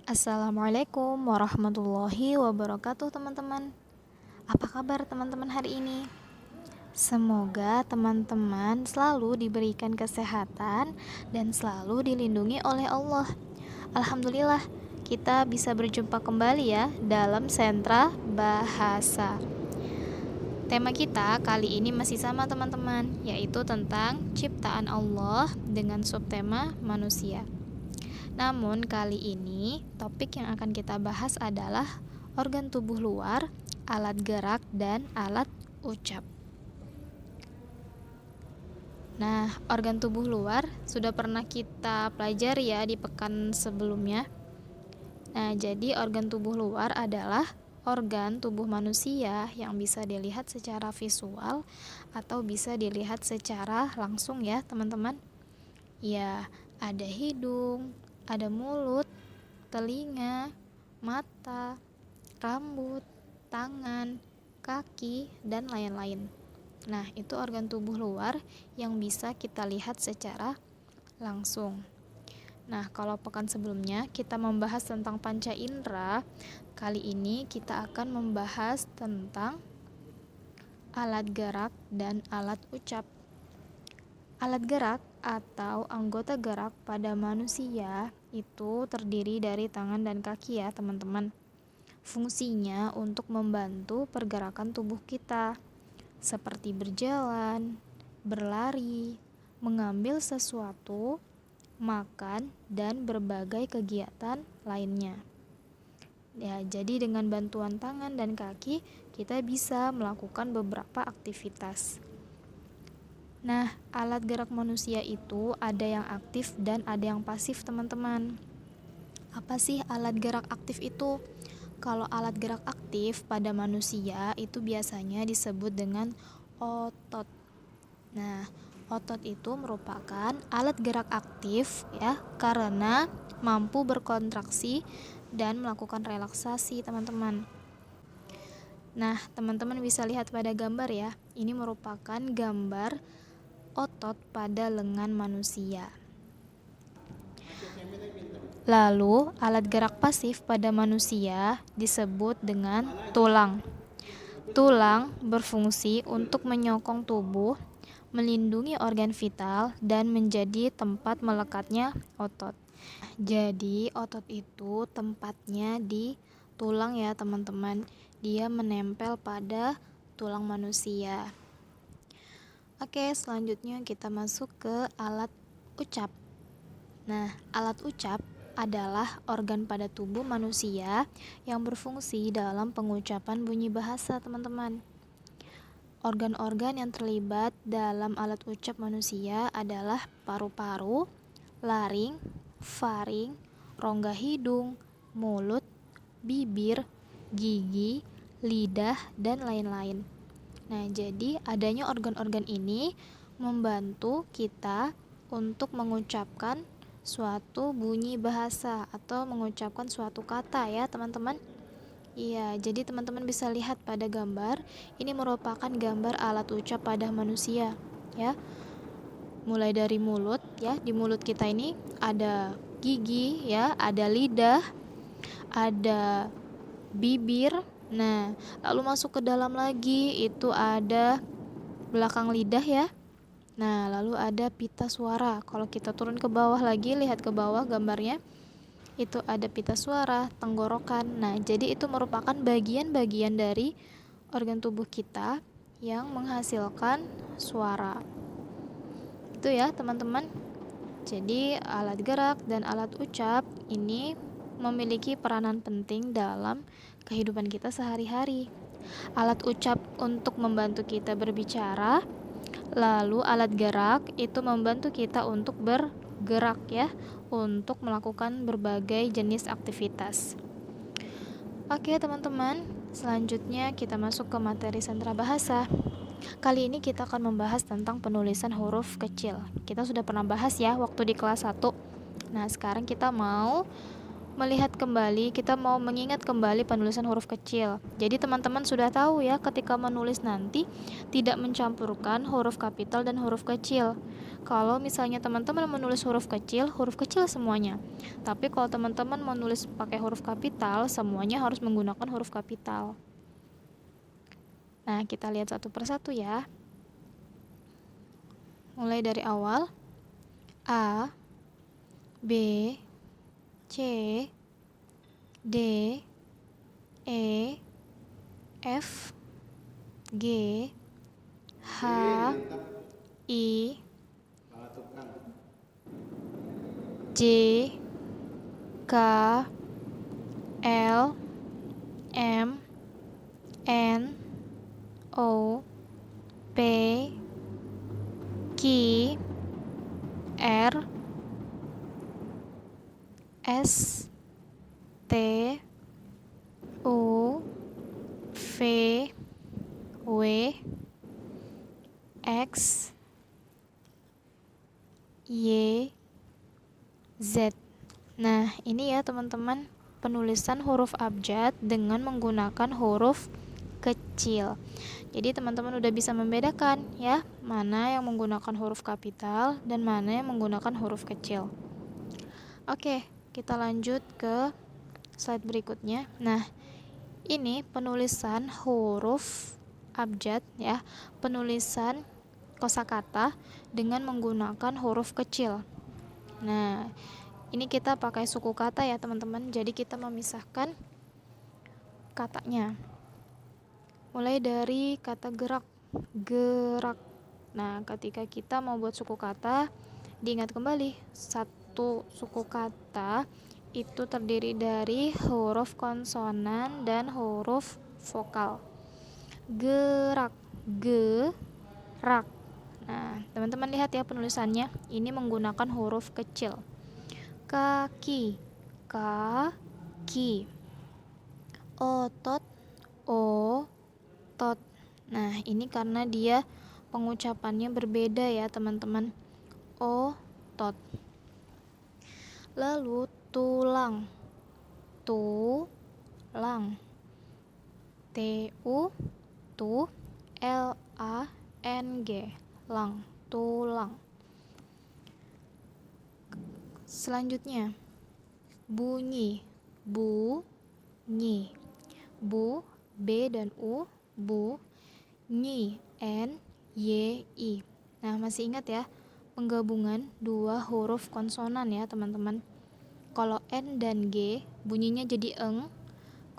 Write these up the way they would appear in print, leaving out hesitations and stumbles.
Assalamualaikum warahmatullahi wabarakatuh teman-teman. Apa kabar teman-teman hari ini? Semoga teman-teman selalu diberikan kesehatan dan selalu dilindungi oleh Allah. Alhamdulillah, kita bisa berjumpa kembali ya dalam Sentra Bahasa. Tema kita kali ini masih sama teman-teman, yaitu tentang ciptaan Allah dengan subtema manusia. Namun kali ini topik yang akan kita bahas adalah organ tubuh luar, alat gerak, dan alat ucap. Nah, organ tubuh luar sudah pernah kita pelajari ya di pekan sebelumnya. Nah, jadi organ tubuh luar adalah organ tubuh manusia yang bisa dilihat secara visual atau bisa dilihat secara langsung ya teman-teman. Ya, ada hidung, ada mulut, telinga, mata, rambut, tangan, kaki, dan lain-lain. Nah, itu organ tubuh luar yang bisa kita lihat secara langsung. Nah, kalau pekan sebelumnya kita membahas tentang panca indera, kali ini kita akan membahas tentang alat gerak dan alat ucap. Alat gerak atau anggota gerak pada manusia itu terdiri dari tangan dan kaki ya teman-teman. Fungsinya untuk membantu pergerakan tubuh kita, seperti berjalan, berlari, mengambil sesuatu, makan, dan berbagai kegiatan lainnya. Ya, jadi dengan bantuan tangan dan kaki, kita bisa melakukan beberapa aktivitas. Nah, alat gerak manusia itu ada yang aktif dan ada yang pasif, teman-teman. Apa sih alat gerak aktif itu? Kalau alat gerak aktif pada manusia itu biasanya disebut dengan otot. Nah, otot itu merupakan alat gerak aktif ya, karena mampu berkontraksi dan melakukan relaksasi, teman-teman. Nah, teman-teman bisa lihat pada gambar ya. Ini merupakan gambar otot pada lengan manusia. Lalu, alat gerak pasif pada manusia disebut dengan tulang. Tulang berfungsi untuk menyokong tubuh, melindungi organ vital, dan menjadi tempat melekatnya otot. Jadi, otot itu tempatnya di tulang ya, teman-teman. Dia menempel pada tulang manusia. Oke, selanjutnya kita masuk ke alat ucap. Nah, alat ucap adalah organ pada tubuh manusia yang berfungsi dalam pengucapan bunyi bahasa, teman-teman. Organ-organ yang terlibat dalam alat ucap manusia adalah paru-paru, laring, faring, rongga hidung, mulut, bibir, gigi, lidah, dan lain-lain. Nah, jadi adanya organ-organ ini membantu kita untuk mengucapkan suatu bunyi bahasa atau mengucapkan suatu kata ya teman-teman. Iya, jadi teman-teman bisa lihat pada gambar, ini merupakan gambar alat ucap pada manusia ya. Mulai dari mulut ya, di mulut kita ini ada gigi ya, ada lidah, ada bibir. Nah, lalu masuk ke dalam lagi itu ada belakang lidah ya. Nah, lalu ada pita suara. Kalau kita turun ke bawah lagi, lihat ke bawah gambarnya, itu ada pita suara, tenggorokan. Nah, jadi itu merupakan bagian-bagian dari organ tubuh kita yang menghasilkan suara. Itu ya, teman-teman. Jadi, alat gerak dan alat ucap ini memiliki peranan penting dalam kehidupan kita sehari-hari. Alat ucap untuk membantu kita berbicara, lalu alat gerak itu membantu kita untuk bergerak ya, untuk melakukan berbagai jenis aktivitas. Oke teman-teman, selanjutnya kita masuk ke materi sentra bahasa. Kali ini kita akan membahas tentang penulisan huruf kecil. Kita sudah pernah bahas ya waktu di kelas 1. Nah, sekarang kita mau melihat kembali, kita mau mengingat kembali penulisan huruf kecil. Jadi teman-teman sudah tahu ya, ketika menulis nanti tidak mencampurkan huruf kapital dan huruf kecil. Kalau misalnya teman-teman menulis huruf kecil semuanya. Tapi kalau teman-teman menulis pakai huruf kapital, semuanya harus menggunakan huruf kapital. Nah, kita lihat satu persatu ya. Mulai dari awal. A, B, C, D, E, F, G, H, I, J, K, L, M, N, O, P, Q, R, S, T, U, V, W, X, Y, Z. Nah, ini ya teman-teman, penulisan huruf abjad dengan menggunakan huruf kecil. Jadi teman-teman udah bisa membedakan ya, mana yang menggunakan huruf kapital dan mana yang menggunakan huruf kecil. Oke, kita lanjut ke slide berikutnya. Nah, ini penulisan huruf abjad ya, penulisan kosakata dengan menggunakan huruf kecil. Nah, ini kita pakai suku kata ya teman-teman. Jadi kita memisahkan katanya. Mulai dari kata gerak, gerak. Nah, ketika kita mau buat suku kata, diingat kembali, satu suku kata itu terdiri dari huruf konsonan dan huruf vokal. Gerak, gerak. Nah, teman-teman lihat ya penulisannya, ini menggunakan huruf kecil. Kaki, kaki. Otot, otot. Nah, ini karena dia pengucapannya berbeda ya teman-teman. Otot. Lalu tulang, tulang. T-U, tu, L-A-N-G, lang, tulang. Selanjutnya, bunyi, bunyi. Bu, B dan U, bu, nyi, N, Y, I. Nah, masih ingat ya, penggabungan dua huruf konsonan ya teman-teman. Kalau N dan G bunyinya jadi eng,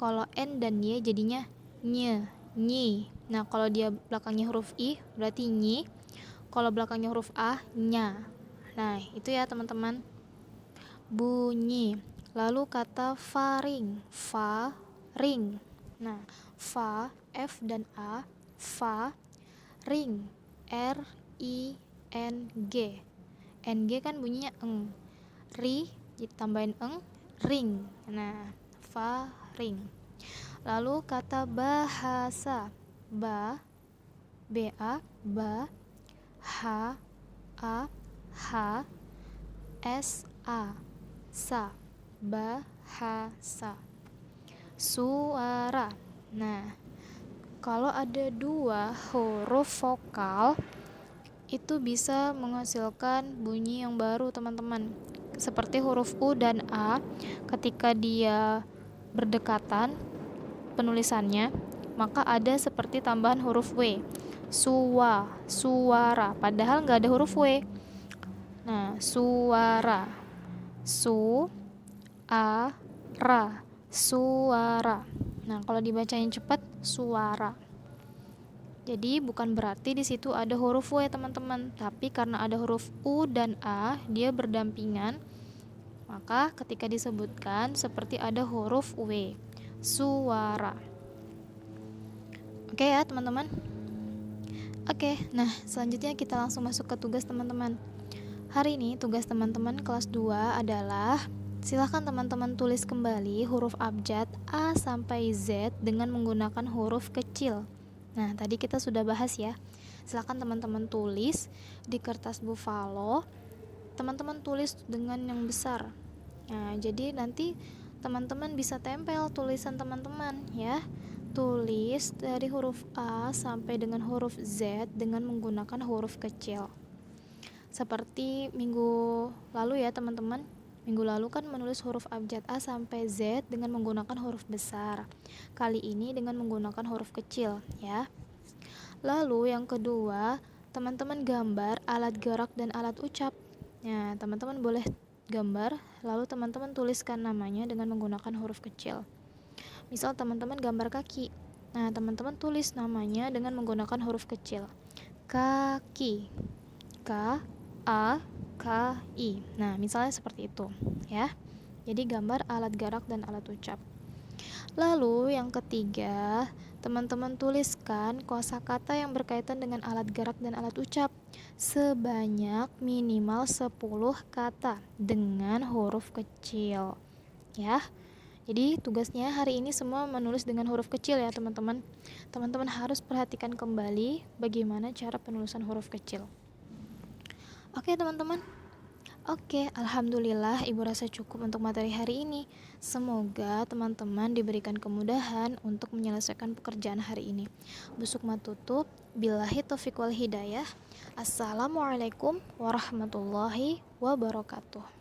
kalau N dan Y jadinya nye, nyi. Nah, kalau dia belakangnya huruf I berarti nyi, kalau belakangnya huruf A, nya. Nah, itu ya teman-teman, bunyi. Lalu kata faring, faring. Nah, fa, F dan A, fa, ring, R, I, N, G. NG kan bunyinya eng, ri ditambahin eng, ring. Nah, fa, ring. Lalu kata bahasa, ba, ba, ba, ha, a, ha, s, a, sa, bahasa. Suara. Nah, kalau ada dua huruf vokal itu bisa menghasilkan bunyi yang baru teman-teman. Seperti huruf U dan A, ketika dia berdekatan penulisannya, maka ada seperti tambahan huruf W. Suara. Padahal nggak ada huruf W. Nah, suara. Su, a, ra. Suara. Nah, kalau dibacain cepat, suara. Jadi bukan berarti di situ ada huruf W teman-teman, tapi karena ada huruf U dan A, dia berdampingan, maka ketika disebutkan seperti ada huruf W. Suara. Oke ya teman-teman. Oke, nah selanjutnya kita langsung masuk ke tugas teman-teman. Hari ini tugas teman-teman kelas 2 adalah silahkan teman-teman tulis kembali huruf abjad A sampai Z dengan menggunakan huruf kecil. Nah, tadi kita sudah bahas ya. Silahkan teman-teman tulis di kertas buffalo. Teman-teman tulis dengan yang besar. Nah, jadi nanti teman-teman bisa tempel tulisan teman-teman ya. Tulis dari huruf A sampai dengan huruf Z dengan menggunakan huruf kecil. Seperti minggu lalu ya teman-teman. Minggu lalu kan menulis huruf abjad A sampai Z dengan menggunakan huruf besar. Kali ini dengan menggunakan huruf kecil ya. Lalu yang kedua, teman-teman gambar alat gerak dan alat ucap. Nah, teman-teman boleh gambar, lalu teman-teman tuliskan namanya dengan menggunakan huruf kecil. Misal teman-teman gambar kaki. Nah, teman-teman tulis namanya dengan menggunakan huruf kecil. Kaki. K A K I. Nah, misalnya seperti itu, ya. Jadi gambar alat gerak dan alat ucap. Lalu yang ketiga, teman-teman tuliskan kosakata yang berkaitan dengan alat gerak dan alat ucap sebanyak minimal 10 kata dengan huruf kecil. Ya. Jadi tugasnya hari ini semua menulis dengan huruf kecil ya, teman-teman. Teman-teman harus perhatikan kembali bagaimana cara penulisan huruf kecil. Oke teman-teman. Oke, alhamdulillah Ibu rasa cukup untuk materi hari ini. Semoga teman-teman diberikan kemudahan untuk menyelesaikan pekerjaan hari ini. Busukma tutup. Billahi taufiq wal hidayah. Assalamualaikum warahmatullahi wabarakatuh.